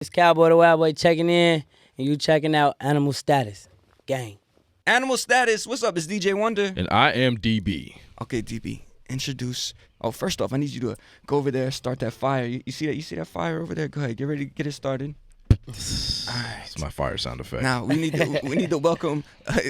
It's Calboy the Wild Boy checking in, and you checking out Animal Status. Gang. Animal Status, what's up? It's DJ Wonder. And I am DB. Okay, DB, introduce. Oh, first off, I need you to go over there, start that fire. You see that? You see that fire over there? Go ahead, get ready to get it started. It's my fire sound effect. Now we need to welcome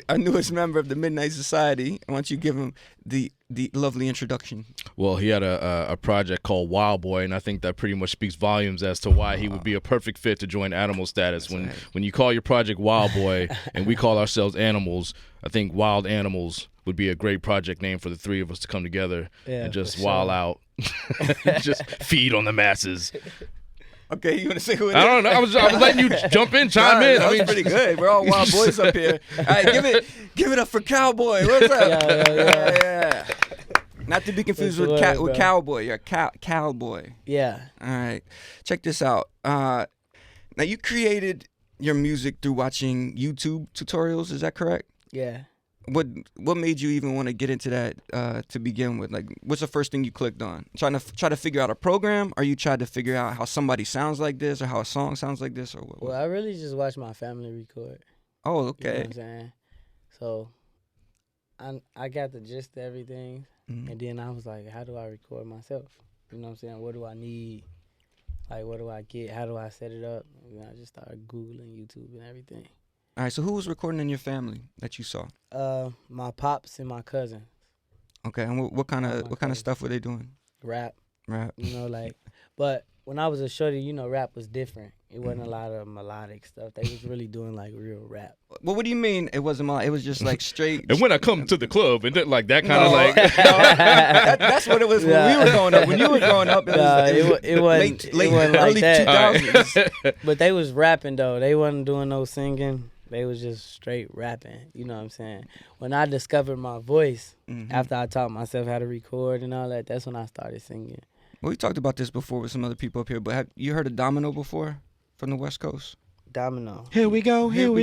our newest member of the Midnight Society. I want you to give him the lovely introduction. Well, he had a project called Wild Boy, and I think that pretty much speaks volumes as to why he would be a perfect fit to join Animal Status. When you call your project Wild Boy and we call ourselves Animals, I think Wild Animals would be a great project name for the three of us to come together and just wild out, just feed on the masses. Okay, you want to say who it is? I don't know. I was letting you jump in, chime in. That was pretty good. We're all wild boys up here. All right, give it up for Calboy. What's up? Yeah. Not to be confused with Cowboy. You're Calboy. Yeah. All right, check this out. Now you created your music through watching YouTube tutorials. Is that correct? Yeah. What made you even want to get into that to begin with? Like, what's the first thing you clicked on? Try to figure out a program, or you tried to figure out how somebody sounds like this, or how a song sounds like this, or what? Well, I really just watched my family record. Oh, okay. You know what I'm saying? So, I got the gist of everything, and then I was like, how do I record myself? You know what I'm saying? What do I need? Like, what do I get? How do I set it up? And I just started Googling YouTube and everything. All right, so who was recording in your family that you saw? My pops and my cousins. Okay, and what kind of stuff were they doing? Rap. Rap. You know, like, but when I was a shorty, you know, rap was different. It wasn't a lot of melodic stuff. They was really doing like real rap. Well, what do you mean it wasn't melodic? It was just like straight. And when I come to the club and like that kind of like. That's what it was when we were growing up. When you were growing up, it wasn't late early like 2000s. Right. But they was rapping though. They wasn't doing no singing. They was just straight rapping, you know what I'm saying? When I discovered my voice, after I taught myself how to record and all that, that's when I started singing. Well, we talked about this before with some other people up here, but have you heard of Domino before from the West Coast? Domino. Here we go. And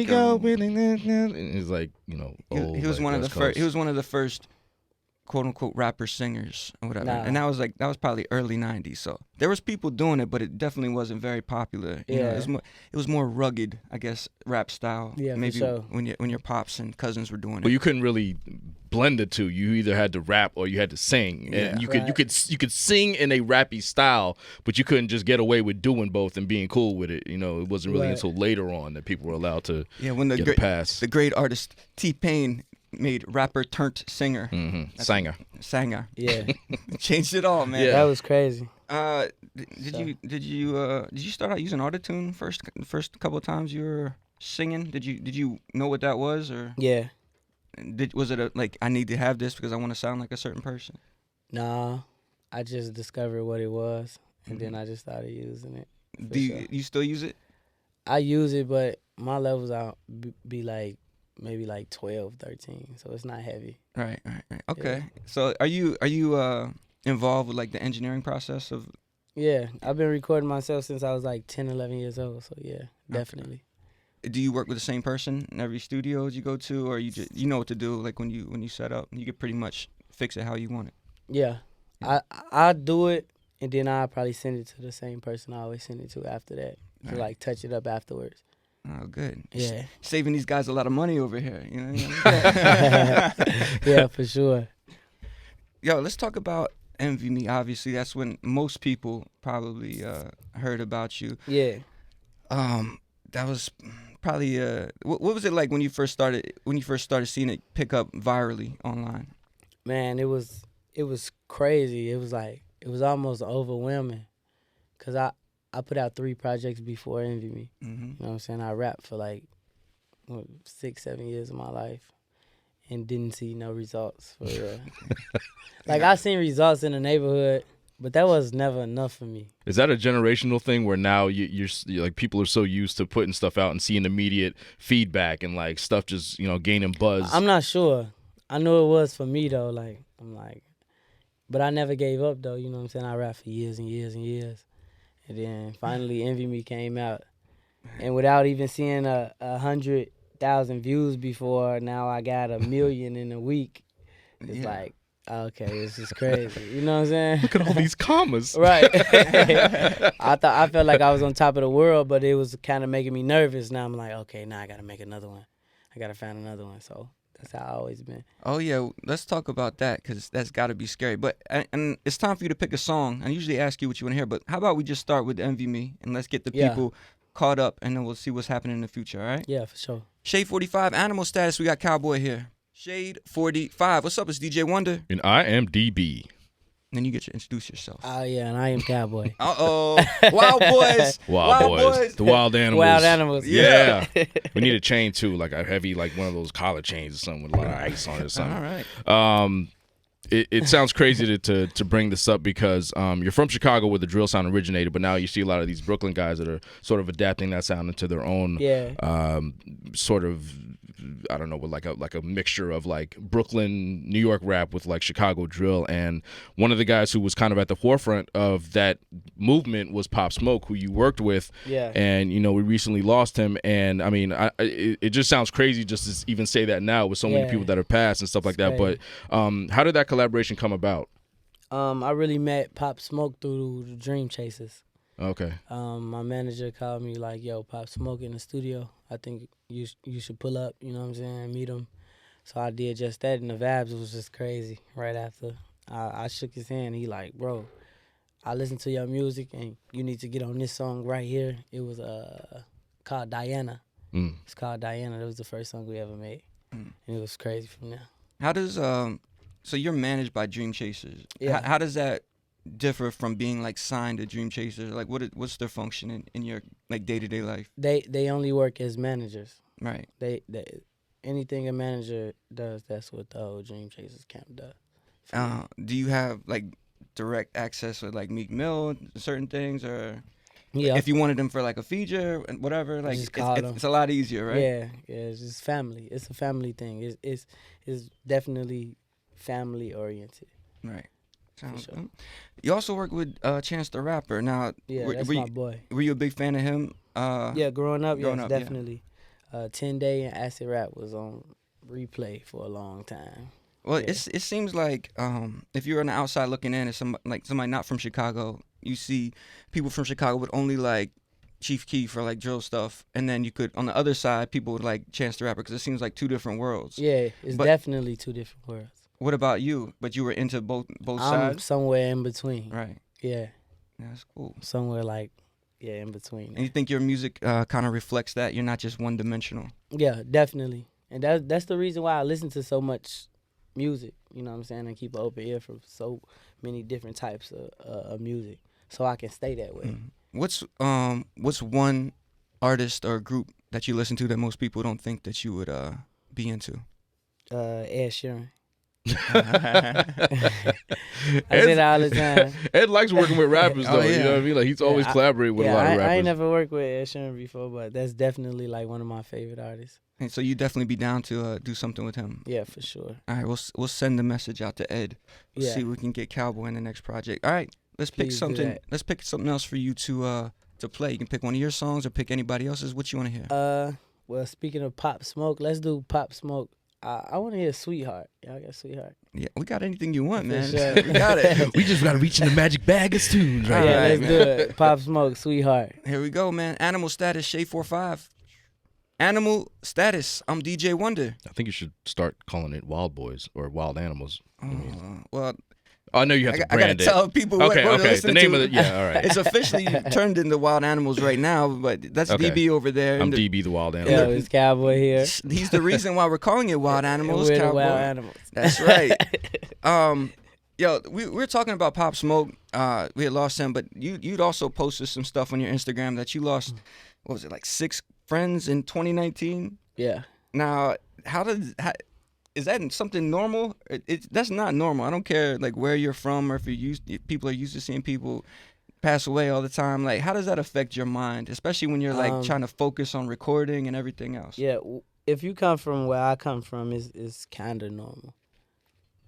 he's like, you know, he was like one of the West first. Coast. He was one of the first, quote unquote, rapper singers or whatever. Nah. And that was probably early '90s. So there was people doing it, but it definitely wasn't very popular. You know, it was more rugged, I guess, rap style. Yeah, maybe for sure. when your pops and cousins were doing it. Well, you couldn't really blend the two. You either had to rap or you had to sing, and you could sing in a rappy style, but you couldn't just get away with doing both and being cool with it. You know, it wasn't really until later on that people were allowed to when get a pass. The great artist T-Pain made rapper turned singer. Sanger. Yeah. Changed it all, man. Yeah. That was crazy. Did you start out using autotune first couple of times you were singing? Did you know what that was, or Yeah. was it like I need to have this because I want to sound like a certain person? Nah, I just discovered what it was, and then I just started using it. Do you still use it? I use it, but my levels out be like maybe like 12, 13, so it's not heavy. Right. Okay. Yeah. So are you involved with like the engineering process of? Yeah, I've been recording myself since I was like 10, 11 years old, so yeah, definitely. Okay. Do you work with the same person in every studio you go to, or you know what to do? Like when you set up, you can pretty much fix it how you want it. Yeah, I do it, and then I probably send it to the same person I always send it to after that to like touch it up afterwards. Oh, good. Yeah, saving these guys a lot of money over here. You know. Yeah, for sure. Yo, let's talk about Envy Me. Obviously, that's when most people probably heard about you. Yeah. That was probably what was it like when you first started seeing it pick up virally online? Man, it was crazy. It was almost overwhelming, cause I put out 3 projects before Envy Me. You know what I'm saying? I rapped for like 6, 7 years of my life and didn't see no results for real. Like I seen results in the neighborhood, but that was never enough for me. Is that a generational thing where now you're like people are so used to putting stuff out and seeing immediate feedback and like stuff just gaining buzz? I'm not sure. I know it was for me though. Like but I never gave up though. You know what I'm saying? I rapped for years and years and years. And then finally Envy Me came out. And without even seeing 100,000 views before, now I got 1 million in a week. It's like, Okay, this is crazy. You know what I'm saying? Look at all these commas. Right. I felt like I was on top of the world, but it was kind of making me nervous. Now I'm like, okay, now I got to make another one. I got to find another one. So that's how I always been. Oh yeah, let's talk about that because that's got to be scary. But and it's time for you to pick a song. I usually ask you what you want to hear, but how about we just start with Envy Me and let's get the people caught up, and then we'll see what's happening in the future. All right? Yeah, for sure. Shade 45, Animal Status. We got Calboy here. Shade 45. What's up? It's DJ Wonder. And I am DB. And then you get to introduce yourself. Oh yeah, and I am Calboy. Wild Boys. Wild boys. The wild animals. Wild animals. Yeah. We need a chain too, like a heavy, like one of those collar chains or something with a lot of ice on it or something. All right. It sounds crazy to bring this up because you're from Chicago where the drill sound originated, but now you see a lot of these Brooklyn guys that are sort of adapting that sound into their own sort of, I don't know, with like a mixture of like Brooklyn, New York rap with like Chicago drill. And one of the guys who was kind of at the forefront of that movement was Pop Smoke, who you worked with. Yeah. And we recently lost him. And I mean, it just sounds crazy just to even say that now with so many people that are passed and stuff like that. Crazy. But how did that collaboration come about? I really met Pop Smoke through the Dream Chasers. Okay. My manager called me like, yo, Pop Smoke in the studio. I think you should pull up, you know what I'm saying, meet him. So I did just that, and the vibes was just crazy right after. I shook his hand. He like, bro, I listened to your music, and you need to get on this song right here. It was called Diana. It's called Diana. That was the first song we ever made. And it was crazy from there. How does so you're managed by Dream Chasers. Yeah. How does that differ from being like signed to Dream Chasers? Like what's their function in your like day-to-day life? They only work as managers. Right. They anything a manager does, that's what the whole Dream Chasers camp does. Do you have like direct access with like Meek Mill and certain things, or if you wanted them for like a feature and whatever, like it's a lot easier, right? Yeah, it's just family. It's a family thing. It's definitely family oriented. Right. Sounds sure. good. You also work with Chance the Rapper. Now, Yeah, that's my boy. Were you a big fan of him? Yeah, growing up, yeah. definitely. 10 Day and Acid Rap was on replay for a long time. Well, it seems like if you're on the outside looking in, as somebody not from Chicago, you see people from Chicago would only like Chief Keef for like drill stuff, and then you could on the other side people would like Chance the Rapper because it seems like two different worlds. Yeah, it's definitely two different worlds. What about you? But you were into both I'm sides? somewhere in between. Right. Yeah. Yeah, that's cool. Somewhere like, in between. And you think your music kind of reflects that? You're not just one-dimensional? Yeah, definitely. And that's the reason why I listen to so much music, you know what I'm saying, and keep an open ear for so many different types of music, so I can stay that way. What's one artist or group that you listen to that most people don't think that you would be into? Ed Sheeran. I say that all the time. Ed likes working with rappers though. Yeah. You know what I mean? Like he's always collaborating with a lot of rappers. I ain't never worked with Ed Sheeran before, but that's definitely like one of my favorite artists. And so you definitely be down to do something with him. Yeah, for sure. All right, we'll send the message out to Ed. We'll see if we can get Calboy in the next project. All right, let's pick something. Let's pick something else for you to play. You can pick one of your songs or pick anybody else's. What you want to hear? Well, speaking of Pop Smoke, let's do Pop Smoke. I want to hear Sweetheart. Y'all got Sweetheart? Yeah, we got anything you want, man. Sure. We got it. We just got to reach in the magic bag of tunes right Yeah, right, let's do it. Pop Smoke, Sweetheart. Here we go, man. Animal Status, Shade 45. Animal Status. I'm DJ Wonder. I think you should start calling it Wild Boys or Wild Animals. Well, I know you have to I brand gotta it. tell people what they're Okay. The listening name to. of the all right. It's officially turned into Wild Animals right now, but that's Okay. DB over there. I'm DB the Wild Yeah, Animal. it's Calboy here. He's the reason why we're calling it Wild Animals. We're the Calboy. Wild Animals. That's right. Yo, we were talking about Pop Smoke. We had lost him, but you'd also posted some stuff on your Instagram that you lost. What was it, like 6 friends in 2019? Yeah. Now, is that something normal? That's not normal. I don't care like where you're from or if people are used to seeing people pass away all the time. Like, how does that affect your mind, especially when you're like trying to focus on recording and everything else? Yeah, if you come from where I come from, it's kind of normal.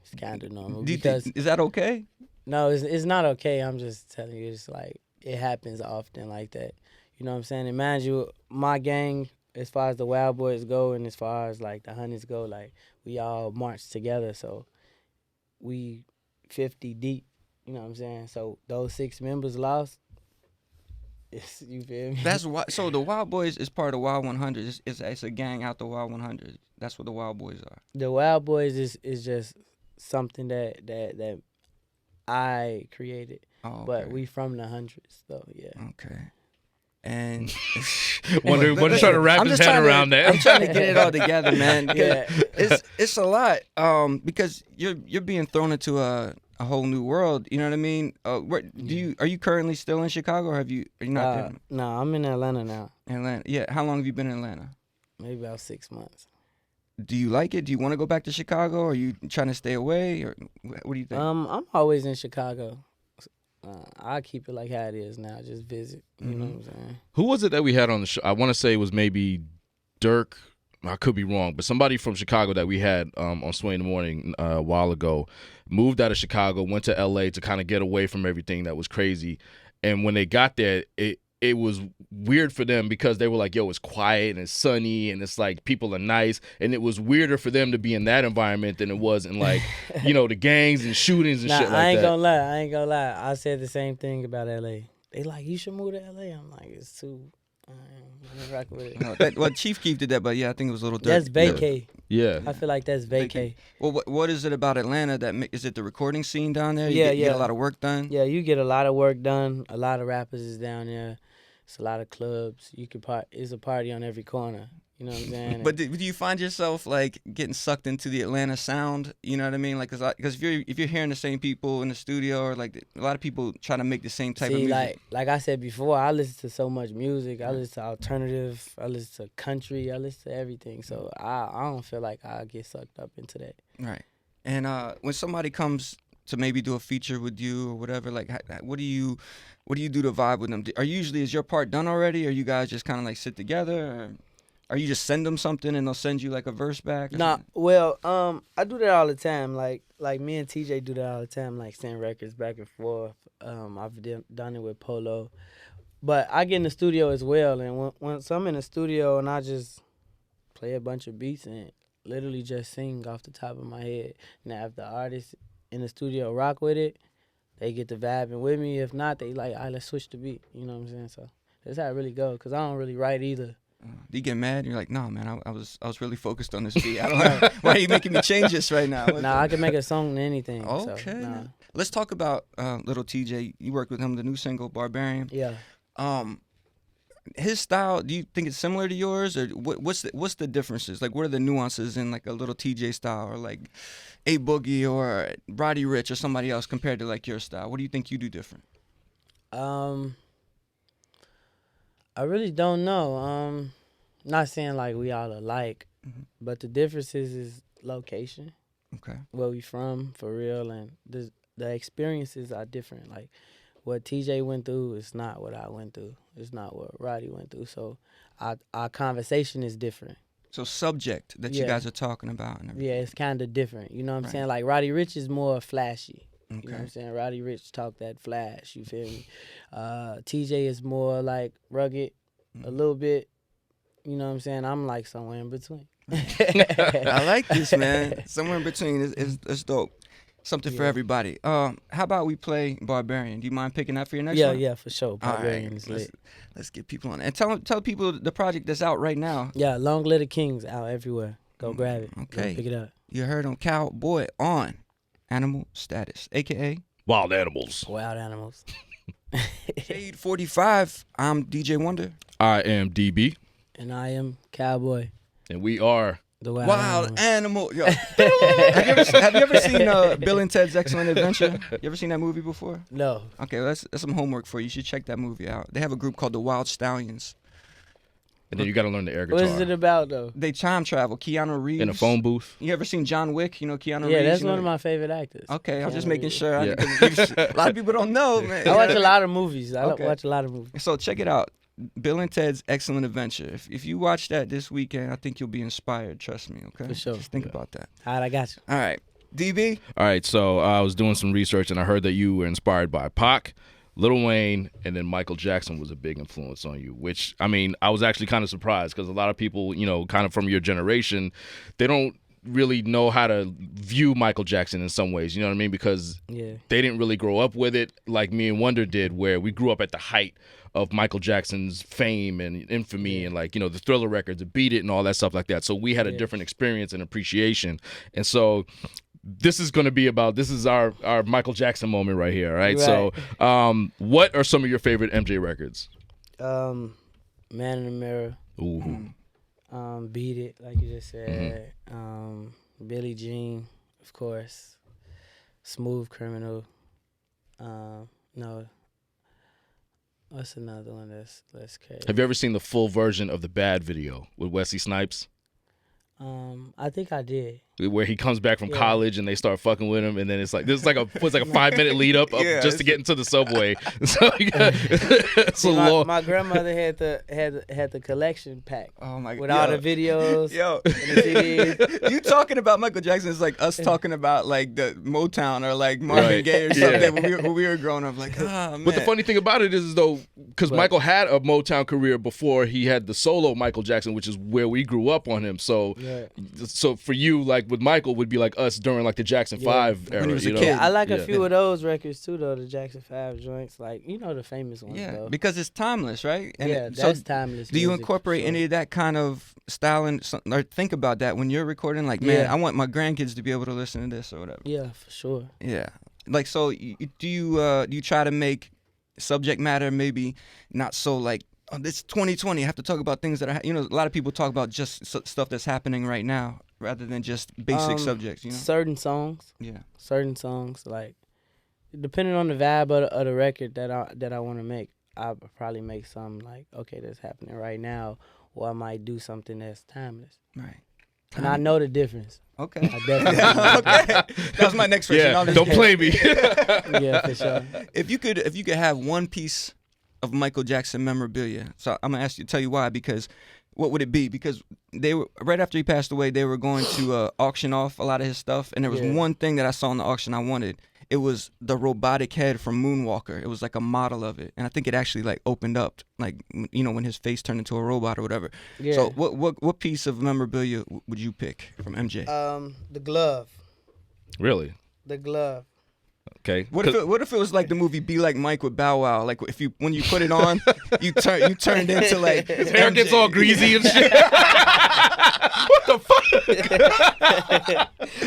It's kind of normal. Is that okay? No, it's not okay. I'm just telling you, it's like it happens often like that. You know what I'm saying? And mind you, my gang, as far as the Wild Boys go and as far as like the Hundreds go, like we all march together. So we 50 deep. You know what I'm saying? So those 6 members lost. You feel me? That's why. So the Wild Boys is part of Wild 100. It's a gang out the Wild 100. That's what the Wild Boys are. The Wild Boys is just something that I created. Oh, okay. But we from the hundreds, though. Yeah. Okay. And Wonder trying to wrap his head around that. I'm trying to get it all together, man. Yeah. It's a lot. Because you're being thrown into a whole new world. You know what I mean? Are you currently still in Chicago, or are you not there? No, I'm in Atlanta now. Atlanta. Yeah. How long have you been in Atlanta? Maybe about 6 months. Do you like it? Do you want to go back to Chicago? Or are you trying to stay away? Or what do you think? I'm always in Chicago. I keep it like how it is now. Just visit. You know what I'm saying? Who was it that we had on the show? I want to say it was maybe Dirk. I could be wrong, but somebody from Chicago that we had on Sway in the Morning a while ago moved out of Chicago, went to L.A. to kind of get away from everything that was crazy. And when they got there, it was weird for them because they were like, yo, it's quiet and it's sunny and it's like people are nice. And it was weirder for them to be in that environment than it was in like, the gangs and shootings and shit like that. I ain't gonna lie. I said the same thing about L.A. They like, you should move to L.A. I'm like, it's too... I'm rock with it. Well, Chief Keef did that, but yeah, I think it was a little dirty. That's vacay. Yeah. I feel like that's vacay. Well, what is it about Atlanta is it the recording scene down there? Yeah, you get a lot of work done? Yeah, you get a lot of work done. A lot of rappers is down there. It's a lot of clubs. It's a party on every corner. You know what I'm saying? But do you find yourself like getting sucked into the Atlanta sound? You know what I mean? Like, because if you're hearing the same people in the studio, or like a lot of people trying to make the same type of music. like I said before, I listen to so much music. I listen to alternative. I listen to country. I listen to everything. So I don't feel like I get sucked up into that. Right. And when somebody comes to maybe do a feature with you or whatever, like what do you do to vibe with them? Is your part done already, or you guys just kind of like sit together? Or you just send them something and they'll send you like a verse back? Nah, well, I do that all the time. Like me and TJ do that all the time. Like send records back and forth. I've done it with Polo, but I get in the studio as well. And once I'm in the studio and I just play a bunch of beats and literally just sing off the top of my head. Now if the artists in the studio rock with it, they get the vibing with me. If not, they like, all right, let's switch the beat. You know what I'm saying? So that's how it really goes. Cause I don't really write either. Do you get mad? You're like, no, man, I was really focused on this beat. I don't know. Why are you making me change this right now? Nah, I can make a song to anything. Okay. So, nah. Let's talk about little TJ. You worked with him, the new single, Barbarian. Yeah. His style, do you think it's similar to yours? Or what's the differences? Like, what are the nuances in like a little TJ style, or like A Boogie or Roddy Ricch or somebody else compared to like your style? What do you think you do different? I really don't know. Not saying like we all alike, but the differences is location. Okay. Where we from, for real, and the experiences are different. Like what TJ went through is not what I went through. It's not what Roddy went through. So our conversation is different. So subject that you guys are talking about and everything. Yeah, it's kind of different. You know what I'm saying? Like Roddy Ricch is more flashy. Okay. You know what I'm saying? Roddy Ricch talk that flash, you feel me? TJ is more like rugged a little bit. You know what I'm saying? I'm like somewhere in between. I like this, man. Somewhere in between is dope. Something for everybody. How about we play Barbarian? Do you mind picking that for your next one? Yeah, for sure. Barbarian is lit. Let's get people on it. And tell people the project that's out right now. Yeah, Long Live the Kings out everywhere. Go grab it. Okay. Go pick it up. You heard on Calboy on AnimalStatus, a.k.a. Wild Animals. Wild Animals. Shade 45. I'm DJ Wonder. I am DB. And I am Calboy. And we are the Wild Animal. Yo. have you ever seen Bill and Ted's Excellent Adventure? You ever seen that movie before? No. Okay, well, that's some homework for you. You should check that movie out. They have a group called the Wild Stallions. And then you got to learn the air guitar. What is it about, though? They time travel. Keanu Reeves. In a phone booth. You ever seen John Wick? You know Keanu Reeves? Yeah, that's one of my favorite actors. Okay, I'm Keanu just making Reeves. sure. Yeah. A lot of people don't know, man. I watch a lot of movies. Okay. Watch a lot of movies. So check it out. Bill and Ted's Excellent Adventure. If you watch that this weekend, I think you'll be inspired. Trust me, okay? For sure. Just think about that. All right, I got you. All right. DB? All right, so I was doing some research and I heard that you were inspired by Pac, Lil Wayne, and then Michael Jackson was a big influence on you, which, I mean, I was actually kind of surprised because a lot of people, kind of from your generation, they don't really know how to view Michael Jackson in some ways. You know what I mean? Because they didn't really grow up with it like me and Wonder did, where we grew up at the height of Michael Jackson's fame and infamy and like, you know, the Thriller records, the Beat It and all that stuff like that. So we had a different experience and appreciation. And so this is going to be about, this is our Michael Jackson moment right here, right? So what are some of your favorite MJ records? Man in the Mirror. Ooh. Beat It, like you just said. Billie Jean, of course. Smooth Criminal. No. What's another one that's crazy? Have you ever seen the full version of the Bad video with Wesley Snipes? I think I did. Where he comes back from college and they start fucking with him, and then it's like a 5-minute lead up just to get into the subway. So my grandmother had the collection pack. Oh my god! With all the videos. Yo, and the CDs. You talking about Michael Jackson is like us talking about like the Motown or like Marvin Gaye or something when we were growing up. Like, man. But the funny thing about it is though, because Michael had a Motown career before he had the solo Michael Jackson, which is where we grew up on him. So for you, like with Michael, would be like us during like the Jackson 5 era. When he was a kid. Yeah, I like a few of those records too, though. The Jackson 5 joints, like the famous ones. Yeah, because it's timeless, right? And that's timeless. Do you incorporate any of that kind of style or think about that when you're recording? Like, man, I want my grandkids to be able to listen to this or whatever. Yeah, for sure. Yeah, like so. Do you try to make subject matter maybe not so like, oh, this 2020. I have to talk about things that are, a lot of people talk about just stuff that's happening right now rather than just basic subjects, Certain songs. Yeah. Certain songs, like, depending on the vibe of the record that I want to make, I'll probably make something like, okay, that's happening right now, or I might do something that's timeless. Right. And I know the difference. Okay. I definitely Okay. That was my next question. Yeah, don't play me. Yeah, for sure. If you could have one piece of Michael Jackson memorabilia, so I'm gonna tell you why, because what would it be? Because they were right after he passed away, they were going to auction off a lot of his stuff, and there was one thing that I saw in the auction I wanted. It was the robotic head from Moonwalker. It was like a model of it, and I think it actually like opened up, like when his face turned into a robot or whatever. Yeah. So what piece of memorabilia would you pick from MJ? The glove. Really? The glove. Okay. What if it was like the movie Be Like Mike with Bow Wow? Like when you put it on, you turned into like his hair gets all greasy and shit. What the fuck?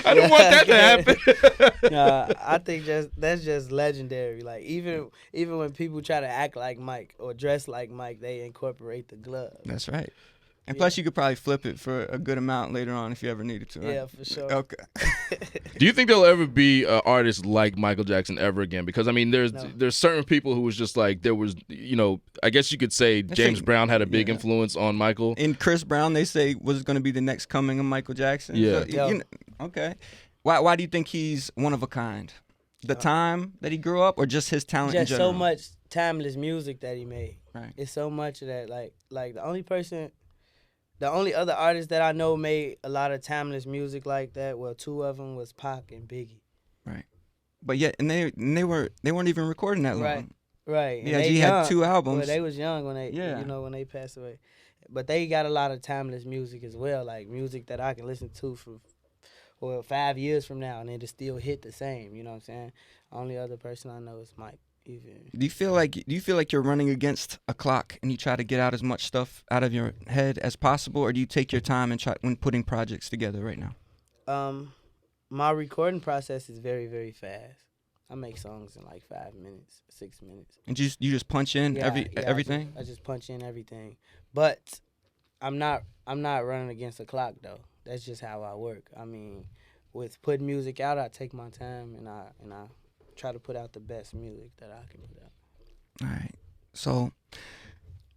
I didn't want that to happen. Nah, I think that's just legendary. Like even when people try to act like Mike or dress like Mike, they incorporate the glove. That's right. And plus, you could probably flip it for a good amount later on if you ever needed to. Right? Yeah, for sure. Okay. Do you think there'll ever be an artist like Michael Jackson ever again? Because I mean, there's certain people who was just like there was, I guess you could say James Brown had a big influence on Michael. And Chris Brown, they say, was going to be the next coming of Michael Jackson. Yeah. So, okay. Why do you think he's one of a kind? The time that he grew up, or just his talent in general? So much timeless music that he made. Right. It's so much of that. Like the only other artists that I know made a lot of timeless music like that, well, two of them was Pac and Biggie. Right. But yet, and they weren't even recording that long. Right. Yeah, he had 2 albums. Well, they was young when they, when they passed away. But they got a lot of timeless music as well, like music that I can listen to for 5 years from now, and it'll still hit the same. You know what I'm saying? Only other person I know is Mike. Even. Do you feel like you're running against a clock and you try to get out as much stuff out of your head as possible, or do you take your time and try when putting projects together right now? My recording process is very, very fast. I make songs in like 5 minutes, 6 minutes. And you just punch in everything? I just punch in everything. But I'm not running against a clock though. That's just how I work. I mean, with putting music out, I take my time and I try to put out the best music that I can put out. All right. So,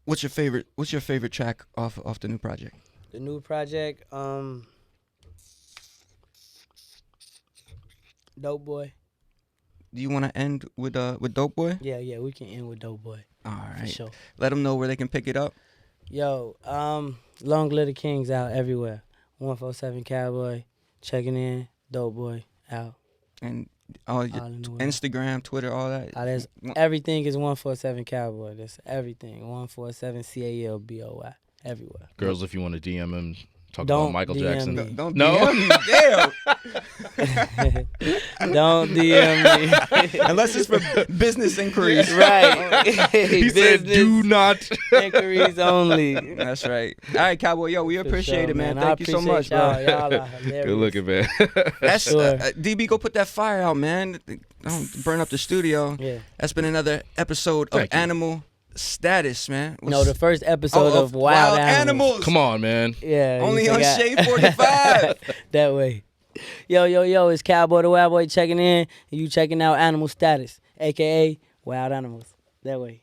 what's your favorite track off the new project? The new project, Dope Boy. Do you want to end with Dope Boy? Yeah, we can end with Dope Boy. All right. For sure. Let them know where they can pick it up. Yo, Long Live the Kings out everywhere. 147 Calboy, checking in. Dope Boy out. And all your Instagram, Twitter, all that. Everything is 147 Calboy. That's everything. 147 CALBOY everywhere. Girls, if you want to DM him, Talk Don't about Michael DM Jackson. me. Don't No. DM me. Damn. Don't DM me. Unless it's for business inquiries. Right. He said, "Do not." inquiries only. That's right. All right, Cowboy. Yo, we For appreciate sure, it, man. I Thank you so much, appreciate bro. Y'all are hilarious. Good looking, man. That's Sure. DB. Go put that fire out, man. Don't burn up the studio. Yeah. That's been another episode of Thank you. Animal Status, man. No, the first episode of Wild Animals. Come on, man. Yeah. you Only on forgot. Shade 45. That way. Yo, it's Calboy the Wild Boy checking in, and you checking out Animal Status, a.k.a. Wild Animals. That way.